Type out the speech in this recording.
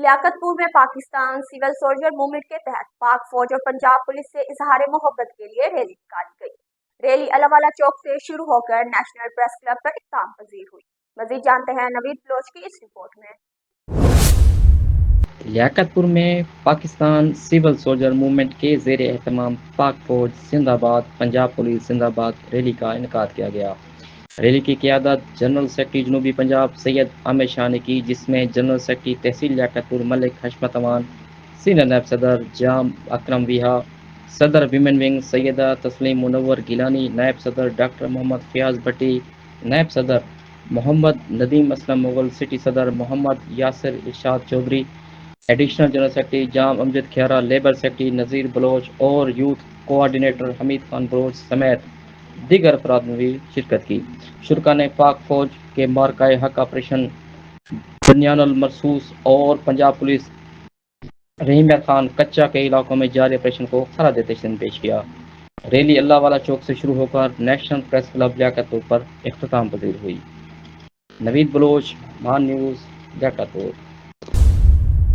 لیاقت پور میں Pakistan civil soldier movement کے تحت پاک فوج اور پنجاب پولیس سے اظہار محبت کے لیے ریلی نکالی گئی۔ ریلی علوالا چوک سے شروع ہو کر نیشنل پریس کلب پر اختتام پذیر ہوئی۔ مزید جانتے ہیں نوید بلوچ کی اس رپورٹ میں۔ لیاقت پور میں پاکستان سول سولجر موومنٹ کے زیر اہتمام پاک فوج زندہ باد پنجاب پولیس زندہ باد ریلی کا انعقاد کیا گیا۔ ریلی کی قیادت جنرل سیکرٹری جنوبی پنجاب سید عامر شاہ نے کی، جس میں جنرل سیکرٹری تحصیل لیاقت پور ملک حشمت امان، سینئر نائب صدر جام اکرم ویہا، صدر ویمن ونگ سیدہ تسلیم منور گیلانی، نائب صدر ڈاکٹر محمد فیاض بھٹی، نائب صدر محمد ندیم اسلم مغل، سٹی صدر محمد یاسر ارشاد چودھری، ایڈیشنل جنرل سیکرٹری جام امجد کھیرا، لیبر سیکرٹری نذیر بلوچ اور یوتھ کوآرڈینیٹر حمید خان بلوچ سمیت دیگر افراد نے بھی شرکت کی۔ شرکا نے پاک فوج کے مارکہ حق آپریشن بنیان المرصوص اور پنجاب پولیس رحیمیہ خان کچا کے علاقوں میں جاری آپریشن کو خراج تحسین پیش کیا۔ ریلی اللہ والا چوک سے شروع ہو کر نیشنل پریس کلب لیاقت پور پر اختتام پذیر ہوئی۔ نوید بلوچ، مان نیوز، لیاقت پور۔